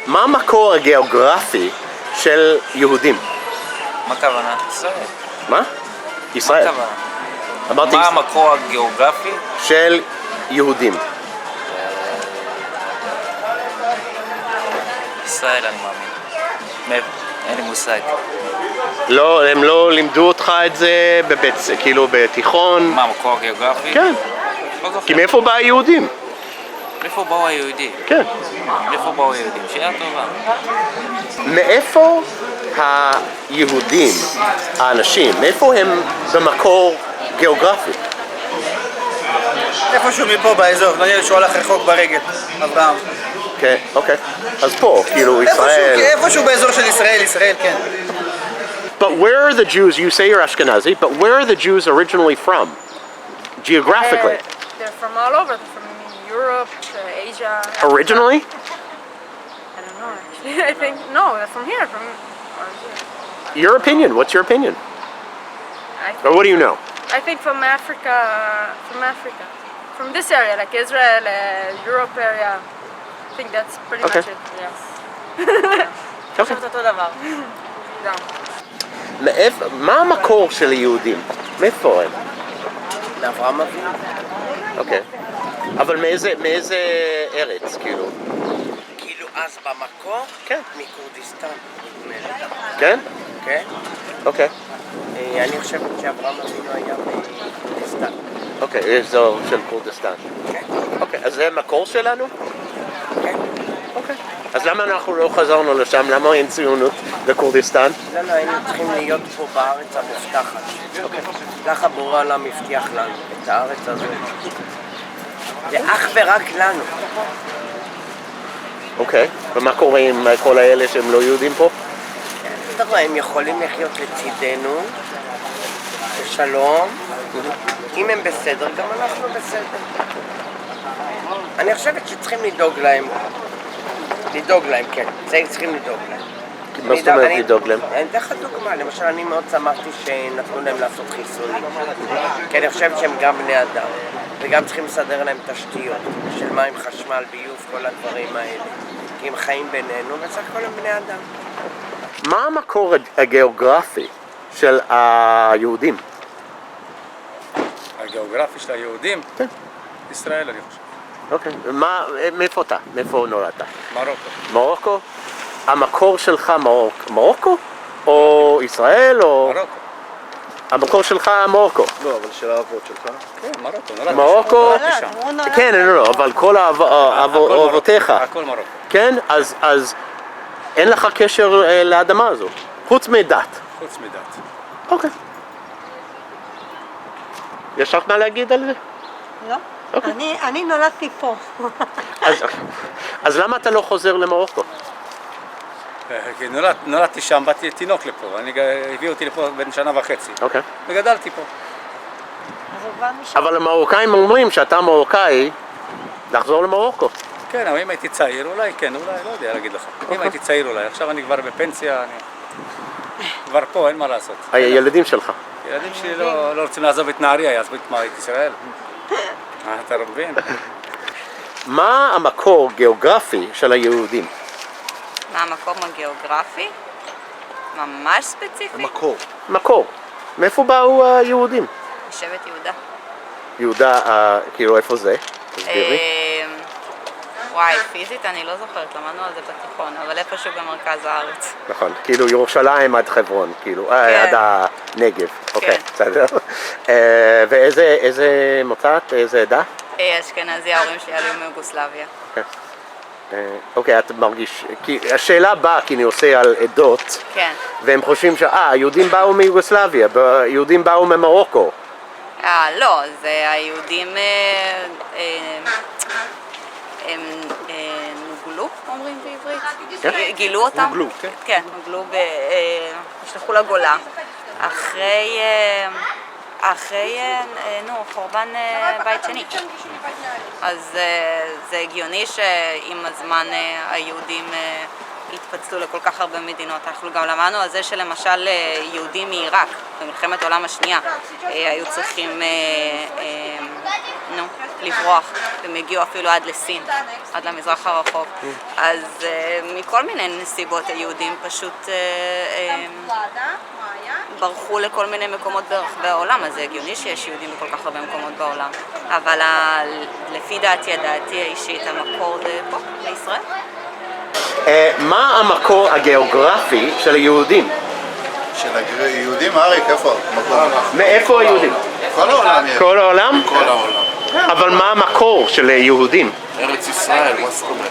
מה המקור הגיאוגרפי של יהודים? מה הכוונה? ישראל. מה? ישראל. מה הכוונה? אמרתי מה המקור הגיאוגרפי? של יהודים. ישראל אני מאמין. אין לי מושג. לא, הם לא לימדו אותך את זה כאילו בתיכון? מה, המקור הגיאוגרפי? כן. לא זוכר. כי מאיפה בא היהודים? מאיפה באו היהודים? כן. מאיפה באו היהודים? שאלה טובה. מאיפה היהודים, האנשים, מאיפה הם במקור גיאוגרפי? איפשהו מפה באזור, לא נראה שהוא הלך רחוק ברגל, אברהם. כן, אוקיי. אז פה, כאילו, ישראל... איפשהו באזור של ישראל, כן. But where are the Jews, you say you're Ashkenazi, but where are the Jews originally from? Geographically? They're from all over. They're from Europe, Asia. Originally? I don't know actually. I think no, they're from here. Your opinion, what's your opinion? Or what do you know? I think from Africa. From this area, like Israel, Europe area. I think that's pretty Okay. much it. Yes. אוקיי. אותו דבר. גם. מה המקור של היהודים? מאיפה הם? לאברהם אבינו. אוקיי. אבל מאיזה ארץ, כאילו? כאילו אז במקור? כן. מכורדיסטן. כן? כן? אוקיי. אני חושבת שאברהם אבינו היה מכורדיסטן. אוקיי, אזור של כורדיסטן. כן. אוקיי, אז זה המקור שלנו? כן. אוקיי. אז למה אנחנו לא חזרנו לשם? למה אין ציונות לכורדיסטן? לא, היינו צריכים להיות פה בארץ המובטחת. ככה בורא העולם הבטיח לנו את הארץ הזאת. זה אך ורק לנו. אוקיי. ומה קורה עם כל האלה שהם לא יהודים פה? אתה רואה, הם יכולים לחיות לצידנו, בשלום. אם הם בסדר, גם אנחנו בסדר. אני חושבת שצריכים לדאוג להם. לדאוג להם, כן. צריכים לדאוג להם. מה זאת אומרת לדאוג להם? אני אתן לך דוגמה, למשל אני מאוד שמחתי שנתנו להם לעשות חיסונים. כי אני חושבת שהם גם בני אדם. וגם צריכים לסדר להם תשתיות של מים, חשמל, ביוב, כל הדברים האלה. כי הם חיים בינינו, וצריך כל הם בני אדם. מה המקור הגיאוגרפי של היהודים? הגיאוגרפי של היהודים? כן. ישראל אני חושב. אוקיי. מאיפה אתה? מאיפה נולדת? מרוקו. מרוקו? המקור שלך מרוקו? או ישראל או... מרוקו. המקור שלך מרוקו. לא, אבל של האבות שלך? כן, מרוקו. מרוקו? שם. כן, לא, אבל כל אבותיך. הכל מרוקו. כן? אז אין לך קשר לאדמה הזו. חוץ מדת. חוץ מדת. אוקיי. יש לך מה להגיד על זה? לא. אני נולדתי פה. אז למה אתה לא חוזר למרוקו? כי נולדתי שם, באתי תינוק לפה, הביאו אותי לפה בן שנה וחצי. אוקיי. וגדלתי פה. אז הוא כבר נשאר. אבל המרוקאים אומרים שאתה מרוקאי, לחזור למרוקו. כן, אבל אם הייתי צעיר, אולי כן, אולי, לא יודע להגיד לך. אם הייתי צעיר אולי, עכשיו אני כבר בפנסיה, אני כבר פה, אין מה לעשות. הילדים שלך. ילדים שלי לא רוצים לעזוב את נהריה, יעזבו את ישראל. אתה מבין? מה המקור גיאוגרפי של היהודים? מה המקום הגיאוגרפי? ממש ספציפי? מקור. מאיפה באו היהודים? שבט יהודה. יהודה, כאילו איפה זה? תסביר לי. וואי, פיזית אני לא זוכרת, למדנו על זה בתיכון, אבל איפשהו במרכז הארץ. נכון, כאילו ירושלים עד חברון, כאילו, עד הנגב. אוקיי, בסדר. ואיזה מוצאת, איזה עדה? אשכנזי, ההורים שלי עלו מיוגוסלביה. אוקיי, את מרגיש, כי השאלה באה כי אני עושה על עדות, כן. והם חושבים היהודים באו מיוגוסלביה, היהודים באו ממרוקו. לא, זה היהודים הם נוגלו, אומרים בעברית? גילו אותם? נוגלו, כן. כן, נוגלו, נשלחו לגולה. אחרי חורבן בית שני. אז זה הגיוני שעם הזמן היהודים התפצלו לכל כך הרבה מדינות. אנחנו גם למדנו על זה שלמשל יהודים מעיראק במלחמת העולם השנייה היו צריכים לברוח הם הגיעו אפילו עד לסין, עד למזרח הרחוק. אז מכל מיני נסיבות היהודים פשוט ברחו לכל מיני מקומות ברחבי העולם, אז זה הגיוני שיש יהודים בכל כך הרבה מקומות בעולם. אבל לפי דעתי האישית, המקור זה פה, בישראל. מה המקור הגיאוגרפי של היהודים? של היהודים, אריק, איפה המקור? מאיפה היהודים? כל העולם יש. כל העולם? כל העולם. אבל מה המקור של יהודים? ארץ ישראל, מה זאת אומרת?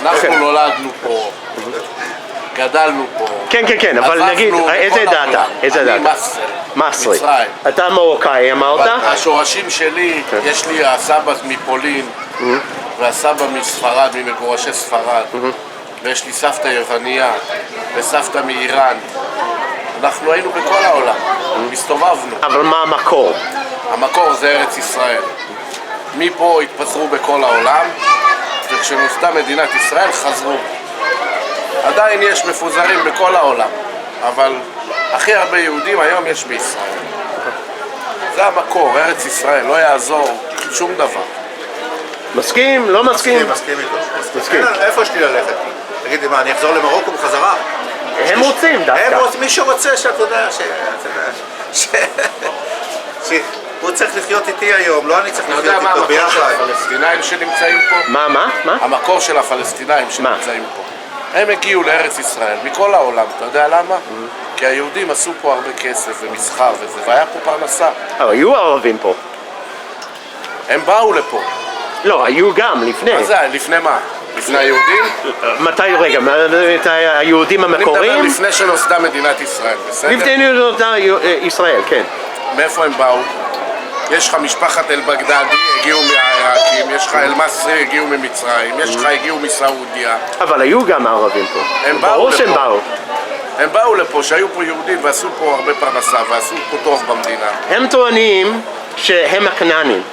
אנחנו נולדנו פה, גדלנו פה. כן, כן, כן, אבל נגיד, איזה דת אתה? איזה דת? אני מסרי. מצרים. אתה מרוקאי, אמרת? השורשים שלי, יש לי הסבא מפולין והסבא מספרד, ממגורשי ספרד, ויש לי סבתא יווניה וסבתא מאיראן. אנחנו היינו בכל העולם, הסתובבנו. אבל מה המקור? המקור זה ארץ ישראל. מפה התפזרו בכל העולם, וכשנוסדה מדינת ישראל חזרו. עדיין יש מפוזרים בכל העולם, אבל הכי הרבה יהודים היום יש בישראל. זה המקור, ארץ ישראל, לא יעזור שום דבר. מסכים? לא מסכים? מסכים איתו. מסכים. איפה יש לי ללכת? תגידי, מה, אני אחזור למרוקו בחזרה? הם רוצים דווקא. הם רוצים, מי שרוצה, שאתה יודע, הוא צריך לחיות איתי היום, לא אני צריך אתה לחיות יודע מה איתו המקור של ביחד. הפלסטינאים שנמצאים פה? מה? המקור של הפלסטינאים שנמצאים פה. הם הגיעו לארץ ישראל מכל העולם, אתה יודע למה? כי היהודים עשו פה הרבה כסף ומסחר וזה, והיה פה פרנסה. אבל היו ערבים פה. הם באו לפה. לא, היו גם לפני. מה זה, לפני מה? לפני היהודים? מתי, רגע, היהודים אני מדבר המקוריים? לפני שנוסדה מדינת ישראל, בסדר? לפני נוסדה ישראל, כן. מאיפה הם באו? יש לך משפחת אל-בגדדי, הגיעו מהעיראקים, יש לך אל-מסרי, הגיעו ממצרים, יש לך הגיעו מסעודיה. אבל היו גם ערבים פה. הם באו ברור שהם לפה. באו. הם באו לפה, שהיו פה יהודים ועשו פה הרבה פרנסה ועשו פה טוב במדינה. הם טוענים שהם הכנענים.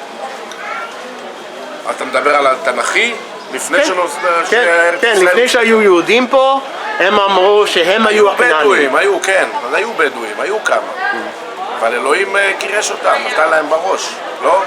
אתה מדבר על התנ"כי? לפני כן, שנוסדה... כן, לפני שהיו יהודים פה, הם אמרו שהם היו הכנענים. בדואים, היו, כן, אז היו בדואים, היו כמה. אבל אלוהים גירש אותם, נתן להם בראש, לא?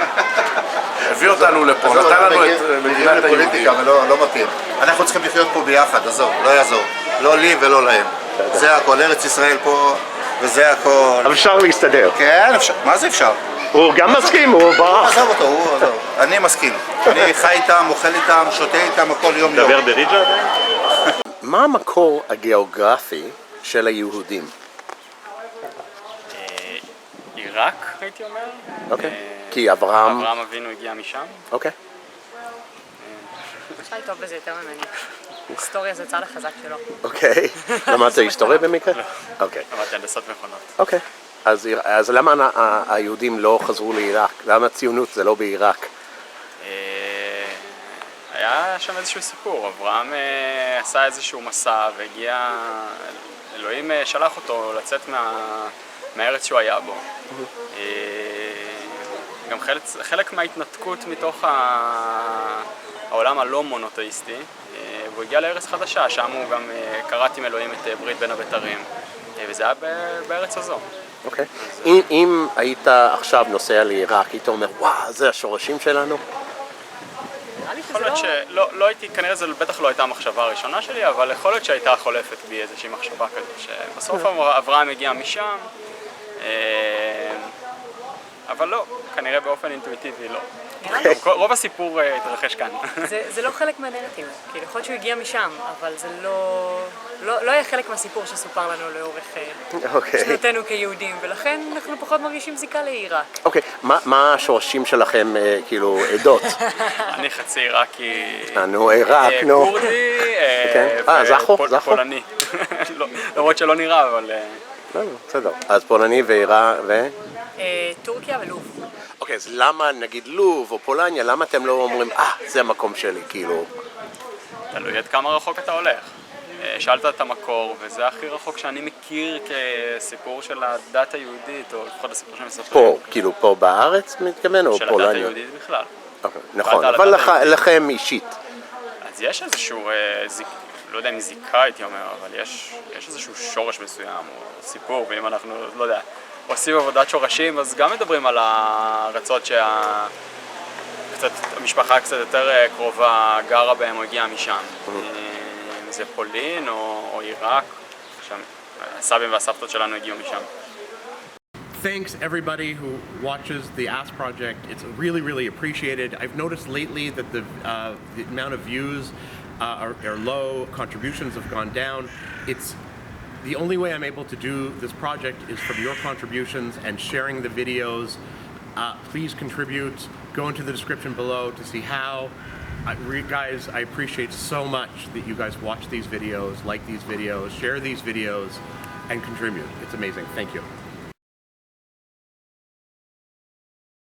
הביא אותנו לפה, נתן לנו את מדינת היהודים. פוליטיקה ולא מתאים. אנחנו צריכים לחיות פה ביחד, עזוב, לא יעזור. לא לי ולא להם. זה הכל, ארץ ישראל פה, וזה הכל. אבל אפשר להסתדר. כן, אפשר. מה זה אפשר? הוא גם מסכים, הוא ברח. עזוב אותו, הוא עזוב. אני מסכים. אני חי איתם, אוכל איתם, שותה איתם, הכל יום יום. דבר בריג'ה? מה המקור הגיאוגרפי של היהודים? עיראק, הייתי אומר. אוקיי. כי אברהם... אברהם אבינו הגיע משם. אוקיי. שי טוב בזה יותר ממני. היסטוריה זה צד החזק שלו. אוקיי. למדת היסטוריה במקרה? אוקיי. למדתי הנדסת מכונות. אוקיי. אז למה היהודים לא חזרו לעיראק? למה הציונות זה לא בעיראק? היה שם איזשהו סיפור, אברהם עשה איזשהו מסע והגיע, אלוהים שלח אותו לצאת מהארץ שהוא היה בו. גם חלק מההתנתקות מתוך העולם הלא מונותאיסטי, והוא הגיע לארץ חדשה, שם הוא גם קראת עם אלוהים את ברית בין הבתרים, וזה היה בארץ הזו. אוקיי. אם היית עכשיו נוסע לעיראק, היית אומר, וואו, זה השורשים שלנו? יכול להיות שלא הייתי, כנראה זה בטח לא הייתה המחשבה הראשונה שלי, אבל יכול להיות שהייתה חולפת בי איזושהי מחשבה כזאת, שבסוף אברהם הגיע משם, אבל לא, כנראה באופן אינטואיטיבי לא. רוב הסיפור התרחש כאן. זה לא חלק מהנרטיב, כאילו יכול להיות שהוא הגיע משם, אבל זה לא היה חלק מהסיפור שסופר לנו לאורך שנותינו כיהודים, ולכן אנחנו פחות מרגישים זיקה לעיראק. אוקיי, מה השורשים שלכם, כאילו, עדות? אני חצי עיראקי, נו, עיראק, נו. כורדי ופולני. למרות שלא נראה, אבל... בסדר. אז פולני ועיראק ו... טורקיה ולוב. אוקיי, אז למה נגיד לוב או פולניה, למה אתם לא אומרים, זה המקום שלי, כאילו? תלוי עד כמה רחוק אתה הולך. שאלת את המקור, וזה הכי רחוק שאני מכיר כסיפור של הדת היהודית, או לפחות הסיפור שהם מספרים. פה, כאילו פה בארץ מתכוון, או פולניה? של הדת היהודית בכלל. נכון, אבל לכם אישית. אז יש איזשהו, לא יודע אם זיקה הייתי אומר, אבל יש איזשהו שורש מסוים, או סיפור, ואם אנחנו, לא יודע, עושים עבודת שורשים, אז גם מדברים על הארצות המשפחה קצת יותר קרובה גרה בהם או הגיעה משם. זה פולין או עיראק, שם הסבים והסבתות שלנו הגיעו משם. Thanks everybody who watches the Ask Project. It's really, really appreciated. I've noticed lately that the amount of views are low, contributions have gone down. It's the only way I'm able to do this project is from your contributions and sharing the videos. Please contribute. Go into the description below to see how. Guys, I appreciate so much that you guys watch these videos, like these videos, share these videos, and contribute. It's amazing. Thank you.